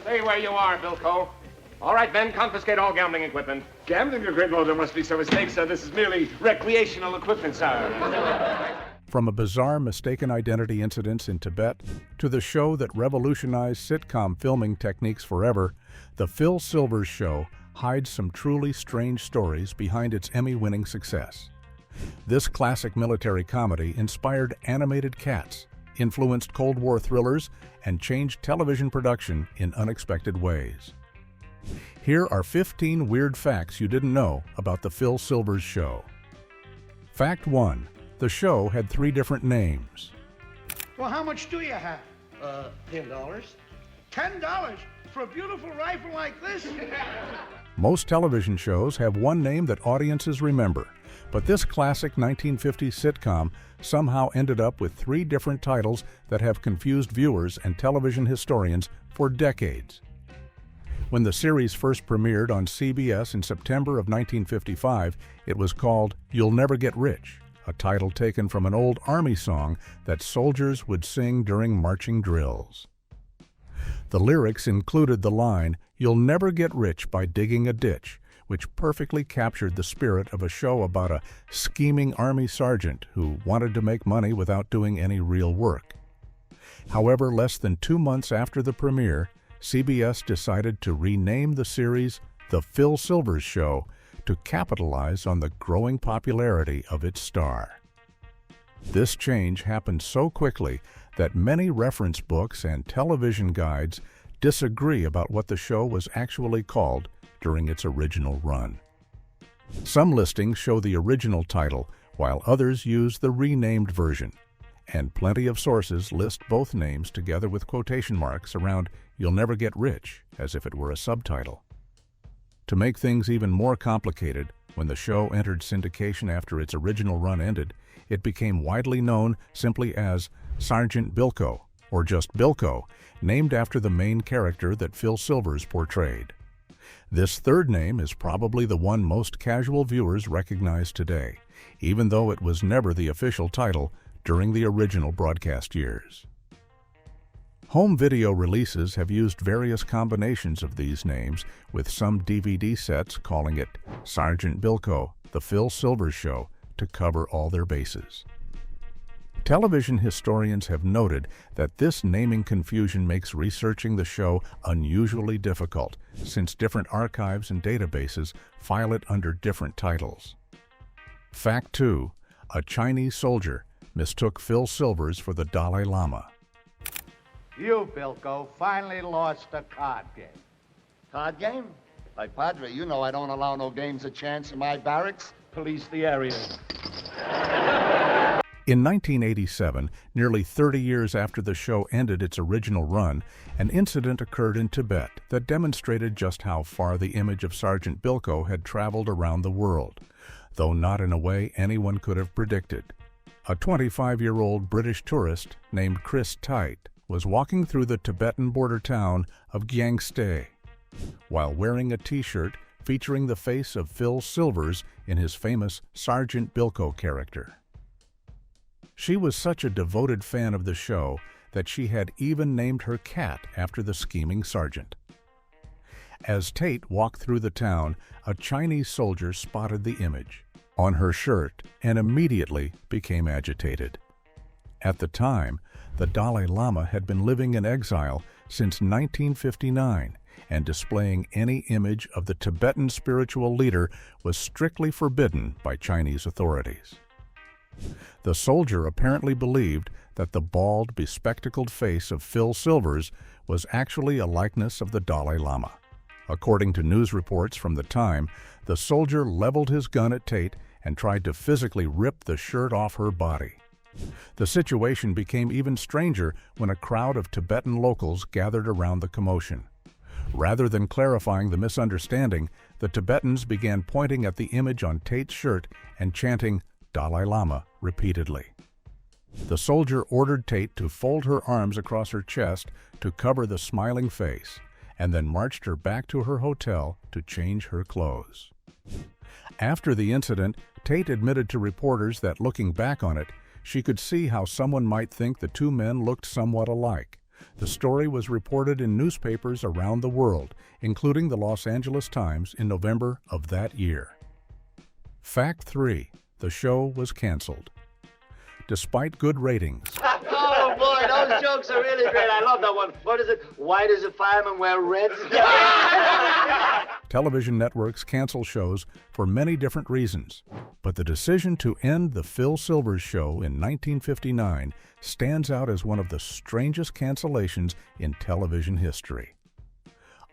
Stay where you are, Bilko. All right, then, confiscate all gambling equipment. Gambling equipment? Oh, there must be some mistake, sir. This is merely recreational equipment, sir. From a bizarre mistaken identity incidents in Tibet to the show that revolutionized sitcom filming techniques forever, The Phil Silvers Show hides some truly strange stories behind its Emmy-winning success. This classic military comedy inspired animated cats, influenced Cold War thrillers, and changed television production in unexpected ways. Here are 15 weird facts you didn't know about The Phil Silvers Show. Fact 1. The show had 3 different names. Well, how much do you have? $10. $10 for a beautiful rifle like this? Most television shows have one name that audiences remember, but this classic 1950s sitcom somehow ended up with 3 different titles that have confused viewers and television historians for decades. When the series first premiered on CBS in September of 1955, it was called You'll Never Get Rich, a title taken from an old Army song that soldiers would sing during marching drills. The lyrics included the line, "You'll never get rich by digging a ditch," which perfectly captured the spirit of a show about a scheming Army sergeant who wanted to make money without doing any real work. However, less than 2 months after the premiere, CBS decided to rename the series The Phil Silvers Show to capitalize on the growing popularity of its star. This change happened so quickly that many reference books and television guides disagree about what the show was actually called during its original run. Some listings show the original title, while others use the renamed version, and plenty of sources list both names together with quotation marks around "You'll Never Get Rich," as if it were a subtitle. To make things even more complicated, when the show entered syndication after its original run ended, it became widely known simply as Sergeant Bilko, or just Bilko, named after the main character that Phil Silvers portrayed. This third name is probably the one most casual viewers recognize today, even though it was never the official title during the original broadcast years. Home video releases have used various combinations of these names, with some DVD sets calling it Sergeant Bilko, The Phil Silvers Show, to cover all their bases. Television historians have noted that this naming confusion makes researching the show unusually difficult, since different archives and databases file it under different titles. Fact 2. A Chinese soldier mistook Phil Silvers for the Dalai Lama. You, Bilko, finally lost a card game. Card game? Like Padre, you know I don't allow no games a chance in my barracks. Police the area. In 1987, nearly 30 years after the show ended its original run, an incident occurred in Tibet that demonstrated just how far the image of Sergeant Bilko had traveled around the world, though not in a way anyone could have predicted. A 25-year-old British tourist named Chris Tite was walking through the Tibetan border town of Gyangste while wearing a T-shirt featuring the face of Phil Silvers in his famous Sergeant Bilko character. She was such a devoted fan of the show that she had even named her cat after the scheming sergeant. As Tate walked through the town, a Chinese soldier spotted the image on her shirt and immediately became agitated. At the time, the Dalai Lama had been living in exile since 1959, and displaying any image of the Tibetan spiritual leader was strictly forbidden by Chinese authorities. The soldier apparently believed that the bald, bespectacled face of Phil Silvers was actually a likeness of the Dalai Lama. According to news reports from the time, the soldier leveled his gun at Tate and tried to physically rip the shirt off her body. The situation became even stranger when a crowd of Tibetan locals gathered around the commotion. Rather than clarifying the misunderstanding, the Tibetans began pointing at the image on Tate's shirt and chanting "Dalai Lama" repeatedly. The soldier ordered Tate to fold her arms across her chest to cover the smiling face, and then marched her back to her hotel to change her clothes. After the incident, Tate admitted to reporters that looking back on it, she could see how someone might think the two men looked somewhat alike, The story was reported in newspapers around the world, including the Los Angeles Times in November of that year. Fact 3. The show was canceled. Despite good ratings, Oh, boy, those jokes are really great. I love that one. What is it? Why does a fireman wear red? television networks cancel shows for many different reasons, but the decision to end the Phil Silvers Show in 1959 stands out as one of the strangest cancellations in television history.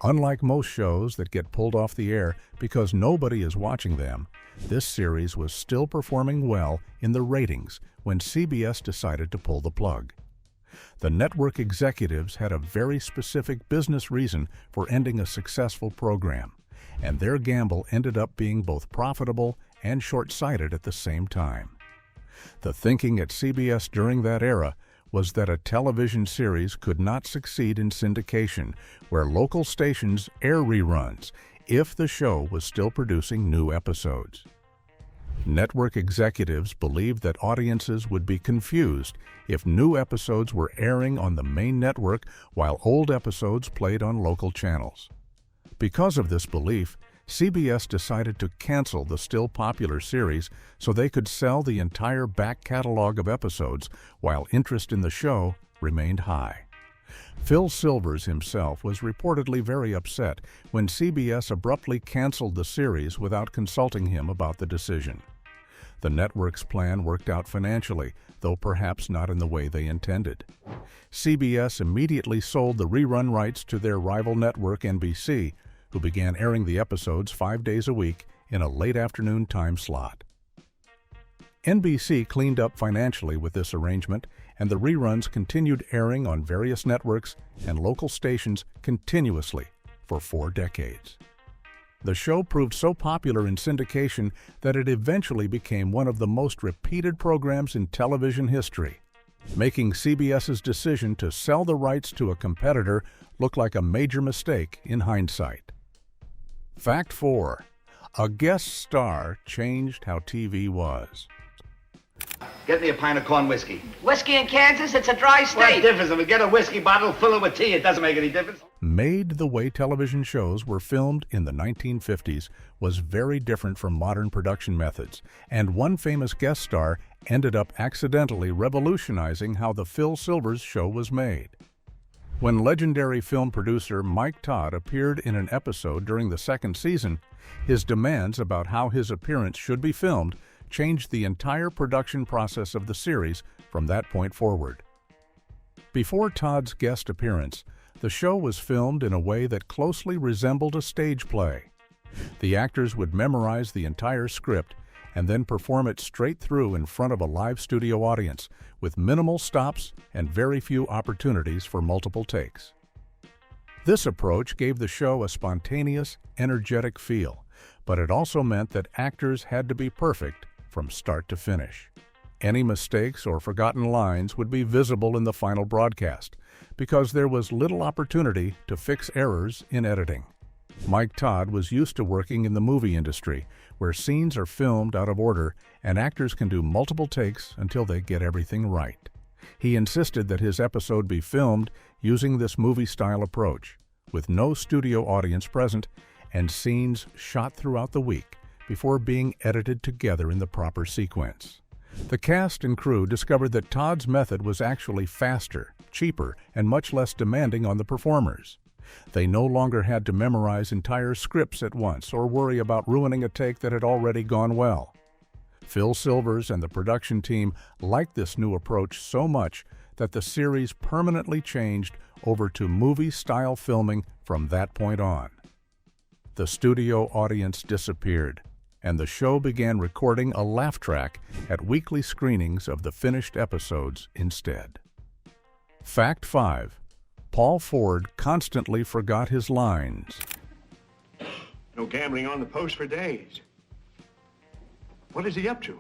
Unlike most shows that get pulled off the air because nobody is watching them, this series was still performing well in the ratings when CBS decided to pull the plug. The network executives had a very specific business reason for ending a successful program, and their gamble ended up being both profitable and short-sighted at the same time. The thinking at CBS during that era was that a television series could not succeed in syndication, where local stations air reruns, if the show was still producing new episodes. Network executives believed that audiences would be confused if new episodes were airing on the main network while old episodes played on local channels. Because of this belief, CBS decided to cancel the still popular series so they could sell the entire back catalog of episodes while interest in the show remained high. Phil Silvers himself was reportedly very upset when CBS abruptly canceled the series without consulting him about the decision. The network's plan worked out financially, though perhaps not in the way they intended. CBS immediately sold the rerun rights to their rival network NBC, who began airing the episodes 5 days a week in a late afternoon time slot. NBC cleaned up financially with this arrangement, and the reruns continued airing on various networks and local stations continuously for 4 decades. The show proved so popular in syndication that it eventually became one of the most repeated programs in television history, making CBS's decision to sell the rights to a competitor look like a major mistake in hindsight. Fact 4. A guest star changed how TV was. Get me a pint of corn whiskey. Whiskey in Kansas? It's a dry What state. difference? If we get a whiskey bottle, fill it with tea. It doesn't make any difference. Made the way television shows were filmed in the 1950s was very different from modern production methods, and one famous guest star ended up accidentally revolutionizing how the Phil Silvers Show was made. When legendary film producer Mike Todd appeared in an episode during the second season, his demands about how his appearance should be filmed changed the entire production process of the series from that point forward. Before Todd's guest appearance, the show was filmed in a way that closely resembled a stage play. The actors would memorize the entire script and then perform it straight through in front of a live studio audience, with minimal stops and very few opportunities for multiple takes. This approach gave the show a spontaneous, energetic feel, but it also meant that actors had to be perfect from start to finish. Any mistakes or forgotten lines would be visible in the final broadcast, because there was little opportunity to fix errors in editing. Mike Todd was used to working in the movie industry, where scenes are filmed out of order and actors can do multiple takes until they get everything right. He insisted that his episode be filmed using this movie-style approach, with no studio audience present and scenes shot throughout the week before being edited together in the proper sequence. The cast and crew discovered that Todd's method was actually faster, cheaper, and much less demanding on the performers. They no longer had to memorize entire scripts at once or worry about ruining a take that had already gone well. Phil Silvers and the production team liked this new approach so much that the series permanently changed over to movie-style filming from that point on. The studio audience disappeared, and the show began recording a laugh track at weekly screenings of the finished episodes instead. Fact 5. Paul Ford constantly forgot his lines. No gambling on the post for days. What is he up to?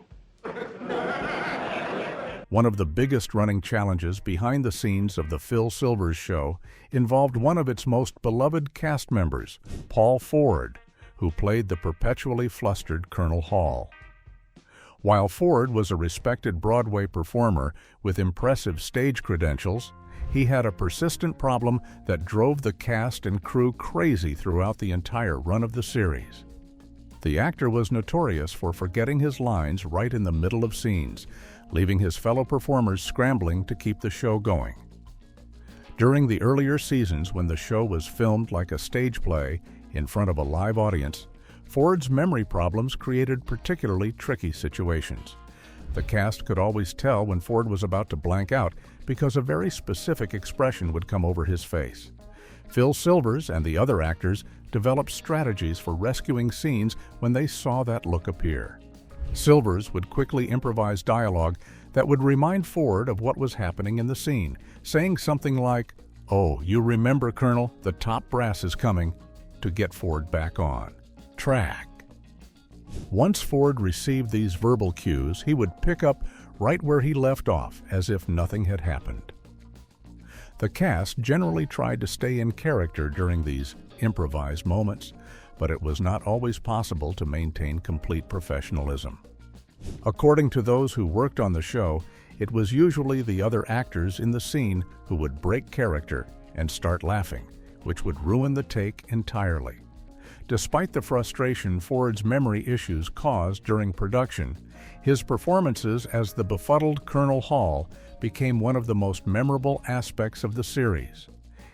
One of the biggest running challenges behind the scenes of the Phil Silvers Show involved one of its most beloved cast members, Paul Ford, who played the perpetually flustered Colonel Hall. While Ford was a respected Broadway performer with impressive stage credentials, he had a persistent problem that drove the cast and crew crazy throughout the entire run of the series. The actor was notorious for forgetting his lines right in the middle of scenes, leaving his fellow performers scrambling to keep the show going. During the earlier seasons, when the show was filmed like a stage play in front of a live audience, Ford's memory problems created particularly tricky situations. The cast could always tell when Ford was about to blank out because a very specific expression would come over his face. Phil Silvers and the other actors developed strategies for rescuing scenes when they saw that look appear. Silvers would quickly improvise dialogue that would remind Ford of what was happening in the scene, saying something like, "Oh, you remember, Colonel, the top brass is coming," to get Ford back on track. Once Ford received these verbal cues, he would pick up right where he left off, as if nothing had happened. The cast generally tried to stay in character during these improvised moments, but it was not always possible to maintain complete professionalism. According to those who worked on the show, it was usually the other actors in the scene who would break character and start laughing, which would ruin the take entirely. Despite the frustration Ford's memory issues caused during production, his performances as the befuddled Colonel Hall became one of the most memorable aspects of the series.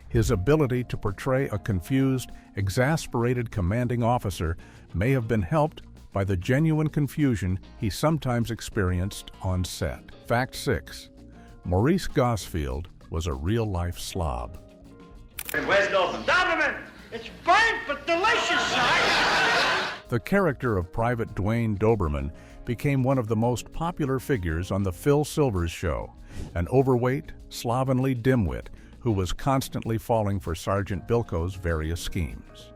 His ability to portray a confused, exasperated commanding officer may have been helped by the genuine confusion he sometimes experienced on set. Fact 6. Maurice Gosfield was a real-life slob. Where's Doberman? Doberman! It's fine but delicious, sir! The character of Private Dwayne Doberman became one of the most popular figures on the Phil Silvers Show, an overweight, slovenly dimwit who was constantly falling for Sergeant Bilko's various schemes.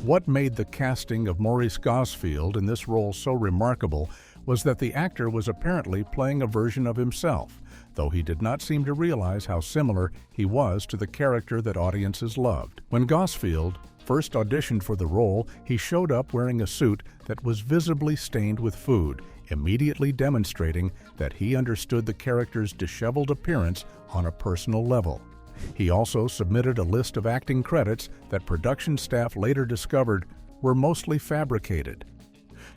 What made the casting of Maurice Gosfield in this role so remarkable was that the actor was apparently playing a version of himself, though he did not seem to realize how similar he was to the character that audiences loved. When Gosfield first auditioned for the role, he showed up wearing a suit that was visibly stained with food, immediately demonstrating that he understood the character's disheveled appearance on a personal level. He also submitted a list of acting credits that production staff later discovered were mostly fabricated.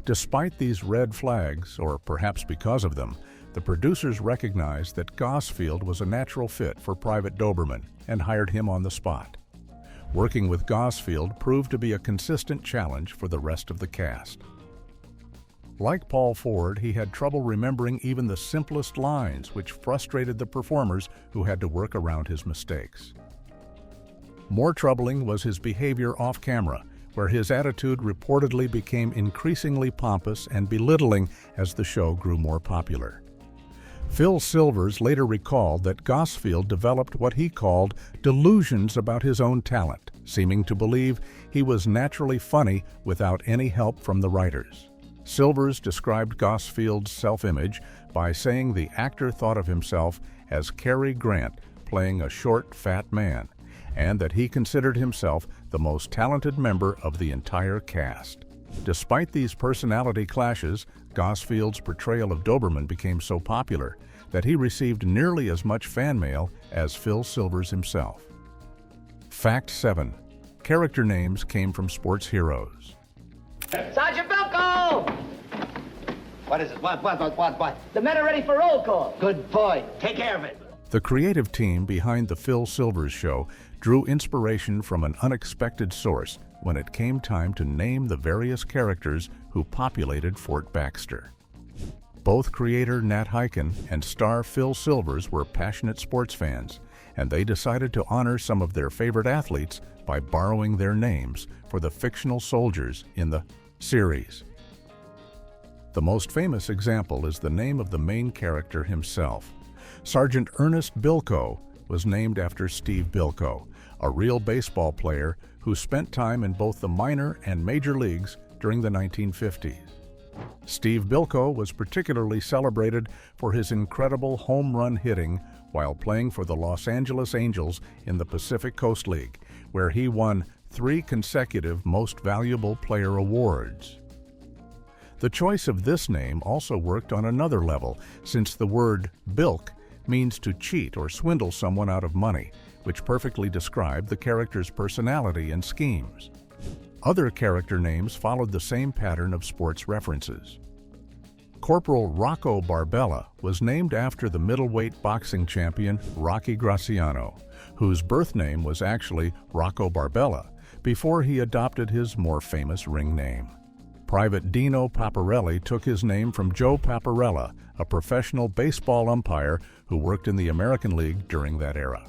Despite these red flags, or perhaps because of them, the producers recognized that Gosfield was a natural fit for Private Doberman and hired him on the spot. Working with Gosfield proved to be a consistent challenge for the rest of the cast. Like Paul Ford, he had trouble remembering even the simplest lines, which frustrated the performers who had to work around his mistakes. More troubling was his behavior off-camera, where his attitude reportedly became increasingly pompous and belittling as the show grew more popular. Phil Silvers later recalled that Gosfield developed what he called delusions about his own talent, seeming to believe he was naturally funny without any help from the writers. Silvers described Gosfield's self-image by saying the actor thought of himself as Cary Grant playing a short, fat man, and that he considered himself the most talented member of the entire cast. Despite these personality clashes, Gosfield's portrayal of Doberman became so popular that he received nearly as much fan mail as Phil Silvers himself. Fact 7. Character names came from sports heroes. Sergeant Bilko! What is it? What? The men are ready for roll call. Good boy. Take care of it. The creative team behind The Phil Silvers Show drew inspiration from an unexpected source when it came time to name the various characters who populated Fort Baxter. Both creator Nat Hiken and star Phil Silvers were passionate sports fans, and they decided to honor some of their favorite athletes by borrowing their names for the fictional soldiers in the series. The most famous example is the name of the main character himself. Sergeant Ernest Bilko was named after Steve Bilko, a real baseball player who spent time in both the minor and major leagues during the 1950s. Steve Bilko was particularly celebrated for his incredible home run hitting while playing for the Los Angeles Angels in the Pacific Coast League, where he won 3 consecutive Most Valuable Player awards. The choice of this name also worked on another level, since the word bilk means to cheat or swindle someone out of money, which perfectly described the character's personality and schemes. Other character names followed the same pattern of sports references. Corporal Rocco Barbella was named after the middleweight boxing champion Rocky Graziano, whose birth name was actually Rocco Barbella before he adopted his more famous ring name. Private Dino Paparelli took his name from Joe Paparella, a professional baseball umpire who worked in the American League during that era.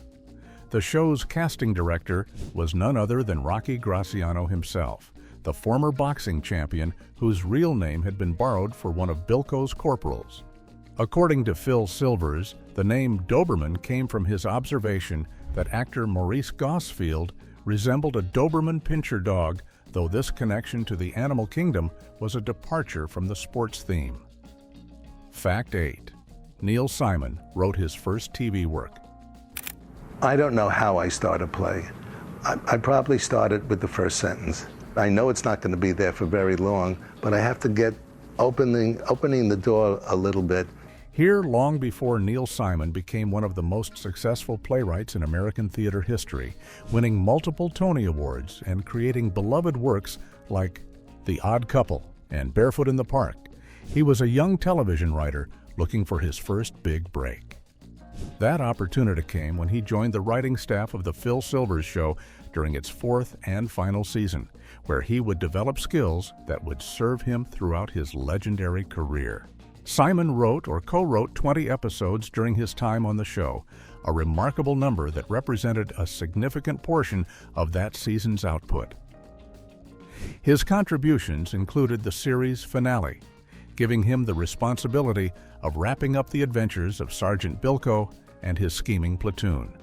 The show's casting director was none other than Rocky Graziano himself, the former boxing champion whose real name had been borrowed for one of Bilko's corporals. According to Phil Silvers, the name Doberman came from his observation that actor Maurice Gosfield resembled a Doberman pinscher dog, though this connection to the animal kingdom was a departure from the sports theme. Fact 8. Neil Simon wrote his first TV work. I don't know how I start a play. I probably started with the first sentence. I know it's not going to be there for very long, but I have to get opening the door a little bit. Here, long before Neil Simon became one of the most successful playwrights in American theater history, winning multiple Tony Awards and creating beloved works like The Odd Couple and Barefoot in the Park, he was a young television writer looking for his first big break. That opportunity came when he joined the writing staff of The Phil Silvers Show during its 4th and final season, where he would develop skills that would serve him throughout his legendary career. Simon wrote or co-wrote 20 episodes during his time on the show, a remarkable number that represented a significant portion of that season's output. His contributions included the series finale, giving him the responsibility of wrapping up the adventures of Sergeant Bilko and his scheming platoon.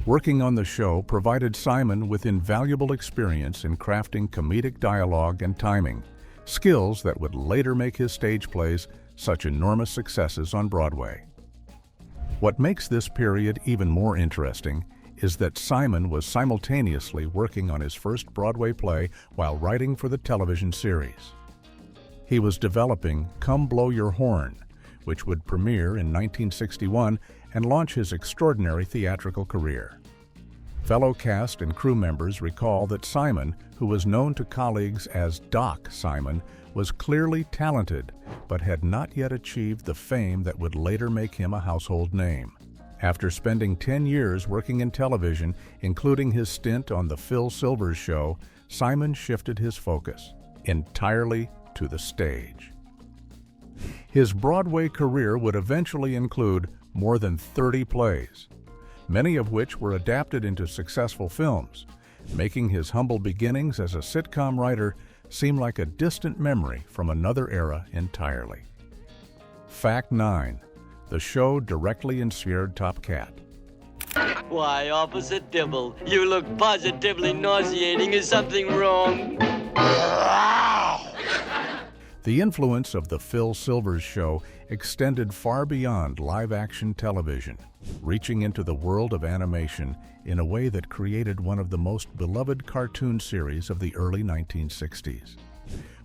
Working on the show provided Simon with invaluable experience in crafting comedic dialogue and timing, skills that would later make his stage plays such enormous successes on Broadway. What makes this period even more interesting is that Simon was simultaneously working on his first Broadway play while writing for the television series. He was developing Come Blow Your Horn, which would premiere in 1961 and launch his extraordinary theatrical career. Fellow cast and crew members recall that Simon, who was known to colleagues as Doc Simon, was clearly talented, but had not yet achieved the fame that would later make him a household name. After spending 10 years working in television, including his stint on The Phil Silvers Show, Simon shifted his focus entirely to the stage. His Broadway career would eventually include more than 30 plays, many of which were adapted into successful films, making his humble beginnings as a sitcom writer seem like a distant memory from another era entirely. Fact 9. The show directly inspired Top Cat. Why, Officer Dibble, you look positively nauseating. Is something wrong? The influence of The Phil Silvers Show extended far beyond live-action television, reaching into the world of animation in a way that created one of the most beloved cartoon series of the early 1960s.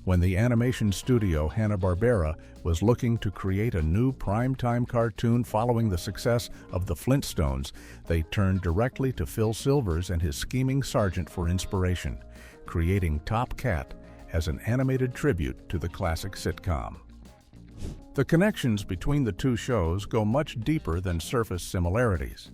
When the animation studio Hanna-Barbera was looking to create a new primetime cartoon following the success of The Flintstones, they turned directly to Phil Silvers and his scheming sergeant for inspiration, creating Top Cat as an animated tribute to the classic sitcom. The connections between the two shows go much deeper than surface similarities.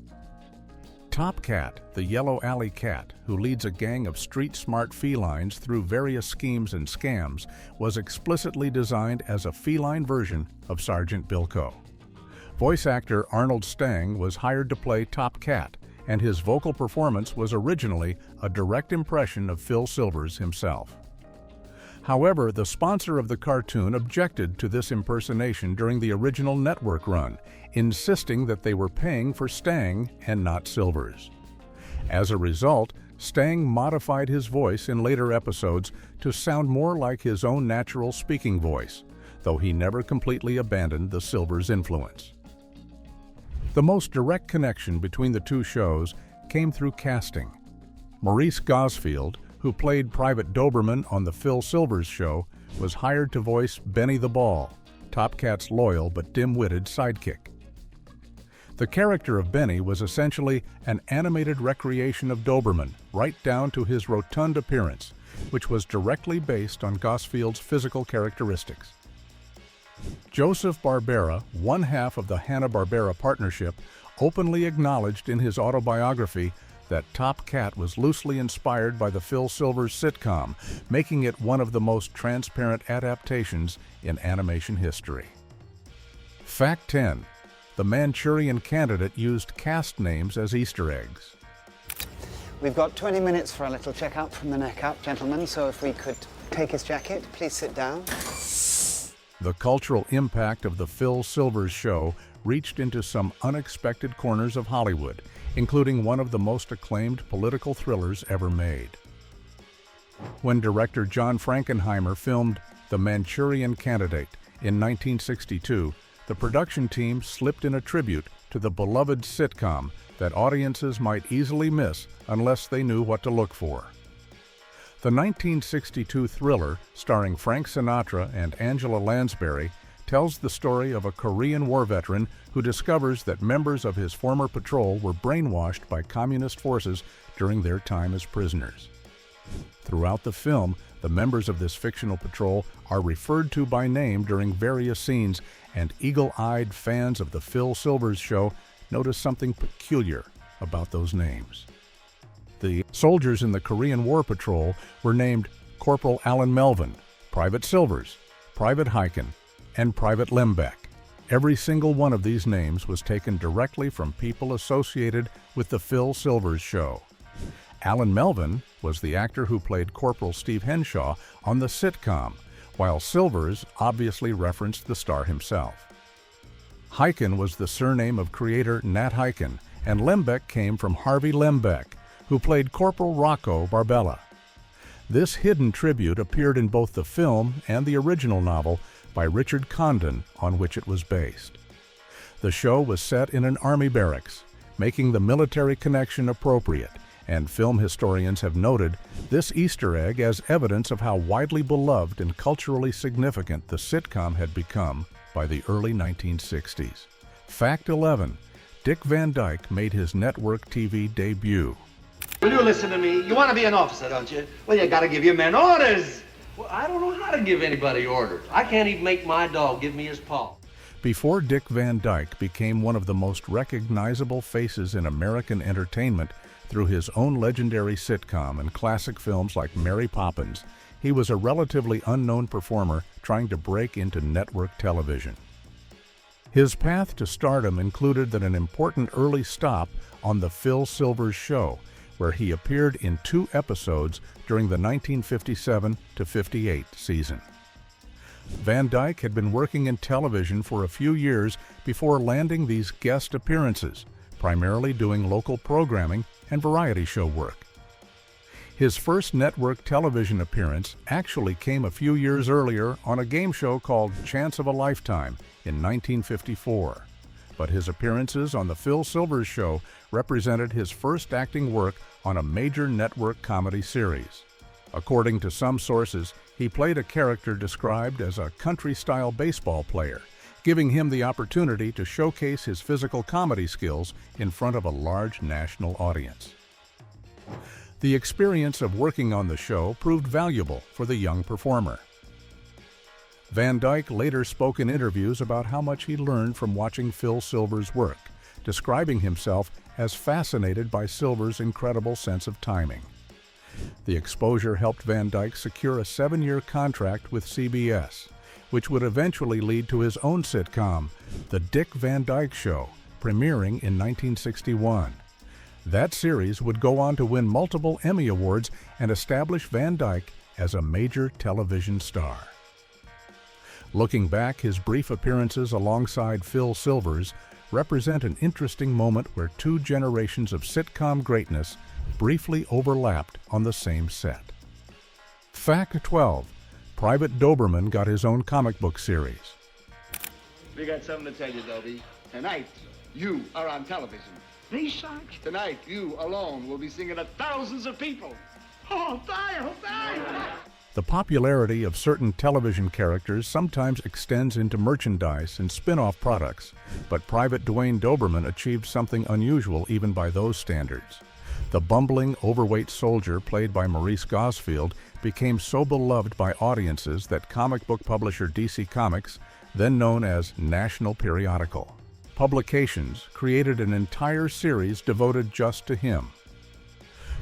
Top Cat, the yellow alley cat who leads a gang of street-smart felines through various schemes and scams, was explicitly designed as a feline version of Sergeant Bilko. Voice actor Arnold Stang was hired to play Top Cat, and his vocal performance was originally a direct impression of Phil Silvers himself. However, the sponsor of the cartoon objected to this impersonation during the original network run, insisting that they were paying for Stang and not Silvers. As a result, Stang modified his voice in later episodes to sound more like his own natural speaking voice, though he never completely abandoned the Silvers influence. The most direct connection between the two shows came through casting. Maurice Gosfield, who played Private Doberman on The Phil Silvers Show, was hired to voice Benny the Ball, Top Cat's loyal but dim-witted sidekick. The character of Benny was essentially an animated recreation of Doberman, right down to his rotund appearance, which was directly based on Gosfield's physical characteristics. Joseph Barbera, one half of the Hanna-Barbera partnership, openly acknowledged in his autobiography that Top Cat was loosely inspired by the Phil Silvers sitcom, making it one of the most transparent adaptations in animation history. Fact 10. The Manchurian Candidate used cast names as Easter eggs. We've got 20 minutes for a little check-up from the neck up, gentlemen, so if we could take his jacket, please sit down. The cultural impact of the Phil Silvers show reached into some unexpected corners of Hollywood, including one of the most acclaimed political thrillers ever made. When director John Frankenheimer filmed The Manchurian Candidate in 1962, the production team slipped in a tribute to the beloved sitcom that audiences might easily miss unless they knew what to look for. The 1962 thriller, starring Frank Sinatra and Angela Lansbury, tells the story of a Korean War veteran who discovers that members of his former patrol were brainwashed by communist forces during their time as prisoners. Throughout the film, the members of this fictional patrol are referred to by name during various scenes, and eagle-eyed fans of the Phil Silvers show notice something peculiar about those names. The soldiers in the Korean War Patrol were named Corporal Alan Melvin, Private Silvers, Private Hyken, and Private Lembeck. Every single one of these names was taken directly from people associated with the Phil Silvers show. Alan Melvin was the actor who played Corporal Steve Henshaw on the sitcom, while Silvers obviously referenced the star himself. Hyken was the surname of creator Nat Hyken, and Lembeck came from Harvey Lembeck, who played Corporal Rocco Barbella. This hidden tribute appeared in both the film and the original novel by Richard Condon, on which it was based. The show was set in an army barracks, making the military connection appropriate, and film historians have noted this Easter egg as evidence of how widely beloved and culturally significant the sitcom had become by the early 1960s. Fact 11. Dick Van Dyke made his network TV debut. Will you listen to me? You want to be an officer, don't you? Well, you got to give your men orders. Well, I don't know how to give anybody orders. I can't even make my dog give me his paw. Before Dick Van Dyke became one of the most recognizable faces in American entertainment through his own legendary sitcom and classic films like Mary Poppins, he was a relatively unknown performer trying to break into network television. His path to stardom included an important early stop on The Phil Silvers Show, where he appeared in 2 episodes during the 1957-58 season. Van Dyke had been working in television for a few years before landing these guest appearances, primarily doing local programming and variety show work. His first network television appearance actually came a few years earlier on a game show called Chance of a Lifetime in 1954. But his appearances on The Phil Silvers Show represented his first acting work on a major network comedy series. According to some sources, he played a character described as a country-style baseball player, giving him the opportunity to showcase his physical comedy skills in front of a large national audience. The experience of working on the show proved valuable for the young performer. Van Dyke later spoke in interviews about how much he learned from watching Phil Silvers' work, describing himself as fascinated by Silvers' incredible sense of timing. The exposure helped Van Dyke secure a 7-year contract with CBS, which would eventually lead to his own sitcom, The Dick Van Dyke Show, premiering in 1961. That series would go on to win multiple Emmy Awards and establish Van Dyke as a major television star. Looking back, his brief appearances alongside Phil Silvers represent an interesting moment where 2 generations of sitcom greatness briefly overlapped on the same set. Fact 12. Private Doberman got his own comic book series. We got something to tell you, Dobie. Tonight, you are on television. Me, Sarge? Tonight, you alone will be singing to thousands of people. Oh, die, oh, die! The popularity of certain television characters sometimes extends into merchandise and spin-off products, but Private Dwayne Doberman achieved something unusual even by those standards. The bumbling, overweight soldier played by Maurice Gosfield became so beloved by audiences that comic book publisher DC Comics, then known as National Periodical Publications, created an entire series devoted just to him.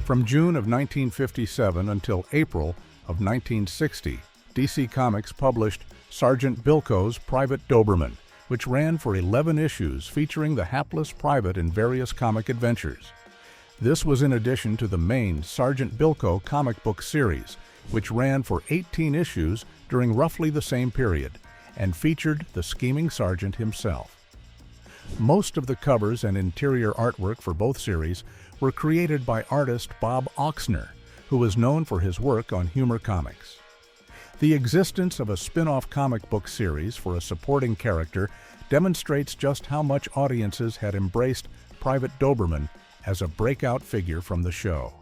From June of 1957 until April of 1960, DC Comics published Sergeant Bilko's Private Doberman, which ran for 11 issues featuring the hapless private in various comic adventures. This was in addition to the main Sergeant Bilko comic book series, which ran for 18 issues during roughly the same period, and featured the scheming sergeant himself. Most of the covers and interior artwork for both series were created by artist Bob Oxner, who was known for his work on humor comics. The existence of a spin-off comic book series for a supporting character demonstrates just how much audiences had embraced Private Doberman as a breakout figure from the show.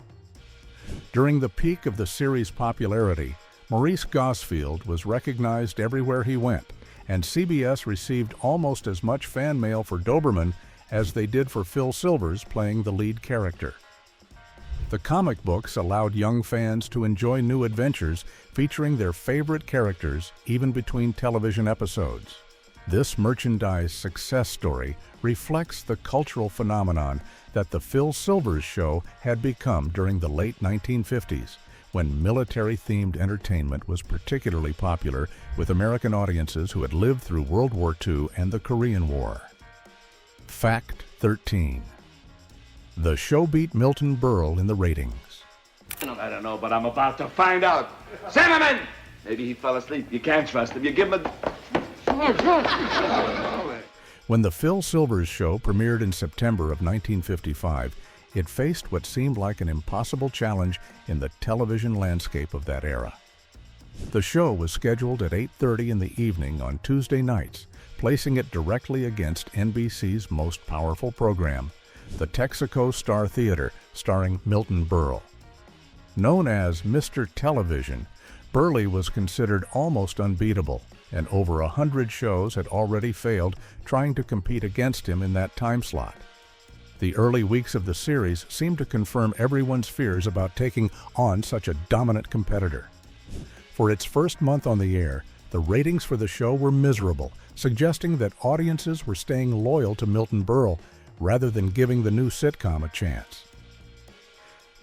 During the peak of the series' popularity, Maurice Gosfield was recognized everywhere he went, and CBS received almost as much fan mail for Doberman as they did for Phil Silvers playing the lead character. The comic books allowed young fans to enjoy new adventures featuring their favorite characters even between television episodes. This merchandise success story reflects the cultural phenomenon that the Phil Silvers Show had become during the late 1950s, when military-themed entertainment was particularly popular with American audiences who had lived through World War II and the Korean War. Fact 13. The show beat Milton Berle in the ratings. I don't know, but I'm about to find out. Cinnamon! Maybe he fell asleep. You can't trust him. You give him a... When the Phil Silvers Show premiered in September of 1955, it faced what seemed like an impossible challenge in the television landscape of that era. The show was scheduled at 8:30 in the evening on Tuesday nights, placing it directly against NBC's most powerful program, the Texaco Star Theater, starring Milton Berle. Known as Mr. Television, Berle was considered almost unbeatable, and over 100 shows had already failed trying to compete against him in that time slot. The early weeks of the series seemed to confirm everyone's fears about taking on such a dominant competitor. For its first month on the air, the ratings for the show were miserable, suggesting that audiences were staying loyal to Milton Berle rather than giving the new sitcom a chance.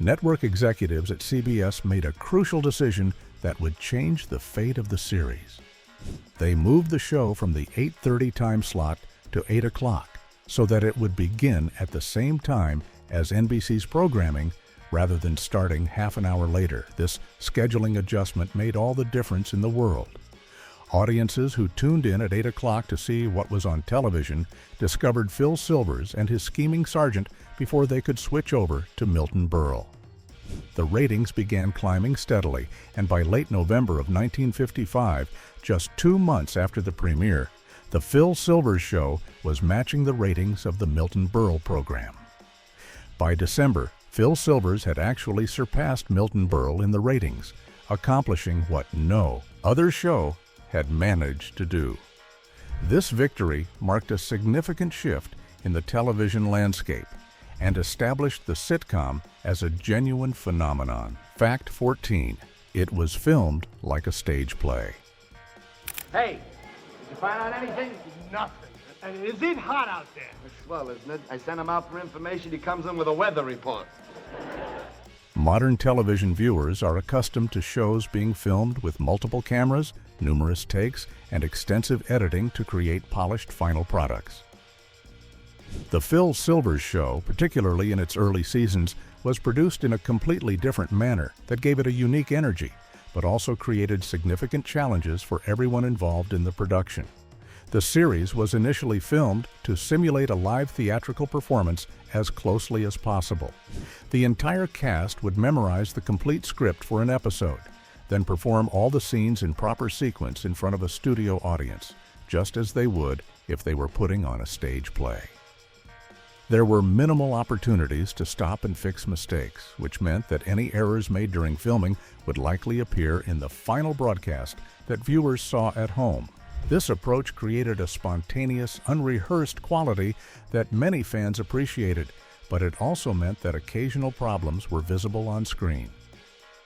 Network executives at CBS made a crucial decision that would change the fate of the series. They moved the show from the 8:30 time slot to 8 o'clock so that it would begin at the same time as NBC's programming rather than starting half an hour later. This scheduling adjustment made all the difference in the world. Audiences who tuned in at 8 o'clock to see what was on television discovered Phil Silvers and his scheming sergeant before they could switch over to Milton Berle. The ratings began climbing steadily, and by late November of 1955, just 2 months after the premiere, the Phil Silvers Show was matching the ratings of the Milton Berle program. By December, Phil Silvers had actually surpassed Milton Berle in the ratings, accomplishing what no other show had managed to do. This victory marked a significant shift in the television landscape and established the sitcom as a genuine phenomenon. Fact 14. It was filmed like a stage play. Hey, did you find out anything? Nothing. And is it hot out there? It's swell, isn't it? I sent him out for information. He comes in with a weather report. Modern television viewers are accustomed to shows being filmed with multiple cameras, numerous takes, and extensive editing to create polished final products. The Phil Silvers Show, particularly in its early seasons, was produced in a completely different manner that gave it a unique energy, but also created significant challenges for everyone involved in the production. The series was initially filmed to simulate a live theatrical performance as closely as possible. The entire cast would memorize the complete script for an episode, then perform all the scenes in proper sequence in front of a studio audience, just as they would if they were putting on a stage play. There were minimal opportunities to stop and fix mistakes, which meant that any errors made during filming would likely appear in the final broadcast that viewers saw at home. This approach created a spontaneous, unrehearsed quality that many fans appreciated, but it also meant that occasional problems were visible on screen.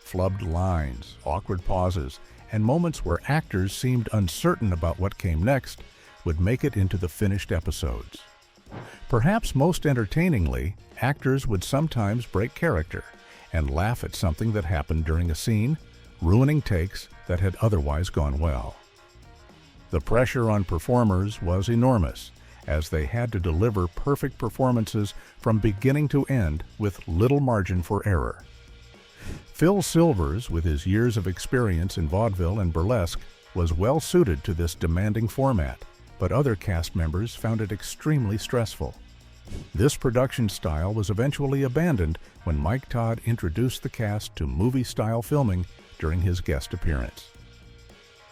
Flubbed lines, awkward pauses, and moments where actors seemed uncertain about what came next would make it into the finished episodes. Perhaps most entertainingly, actors would sometimes break character and laugh at something that happened during a scene, ruining takes that had otherwise gone well. The pressure on performers was enormous, as they had to deliver perfect performances from beginning to end with little margin for error. Phil Silvers, with his years of experience in vaudeville and burlesque, was well suited to this demanding format, but other cast members found it extremely stressful. This production style was eventually abandoned when Mike Todd introduced the cast to movie-style filming during his guest appearance.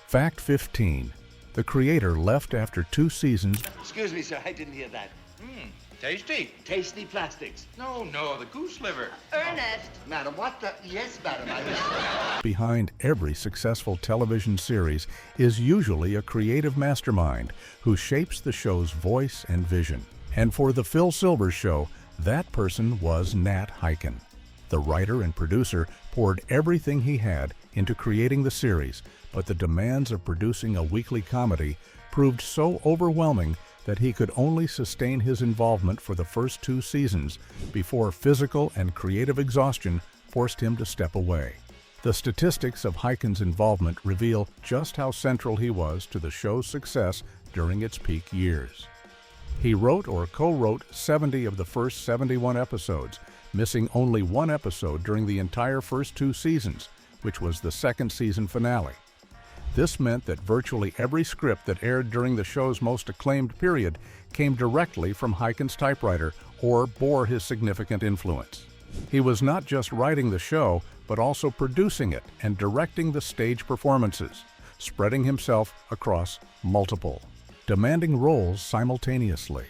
Fact 15. The creator left after 2 seasons. Excuse me, sir, I didn't hear that. Tasty. Tasty plastics. No, the goose liver. Ernest. Madam, what the? Yes, madam, Behind every successful television series is usually a creative mastermind who shapes the show's voice and vision. And for The Phil Silvers Show, that person was Nat Hiken. The writer and producer poured everything he had into creating the series, but the demands of producing a weekly comedy proved so overwhelming that he could only sustain his involvement for the first 2 seasons before physical and creative exhaustion forced him to step away. The statistics of Hiken's involvement reveal just how central he was to the show's success during its peak years. He wrote or co-wrote 70 of the first 71 episodes, missing only 1 episode during the entire first 2 seasons, which was the 2nd season finale. This meant that virtually every script that aired during the show's most acclaimed period came directly from Hiken's typewriter or bore his significant influence. He was not just writing the show, but also producing it and directing the stage performances, spreading himself across multiple, demanding roles simultaneously.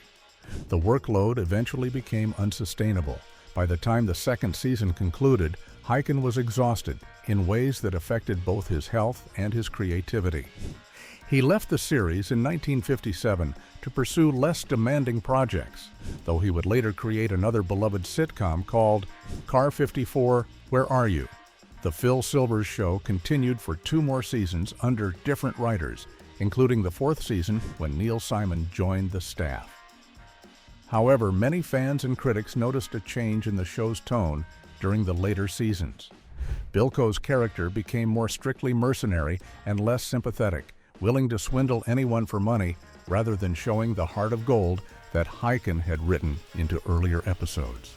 The workload eventually became unsustainable. By the time the 2nd season concluded, Hiken was exhausted in ways that affected both his health and his creativity. He left the series in 1957 to pursue less demanding projects, though he would later create another beloved sitcom called Car 54, Where Are You? The Phil Silvers Show continued for 2 more seasons under different writers, including the 4th season when Neil Simon joined the staff. However, many fans and critics noticed a change in the show's tone during the later seasons. Bilko's character became more strictly mercenary and less sympathetic, willing to swindle anyone for money rather than showing the heart of gold that Hiken had written into earlier episodes.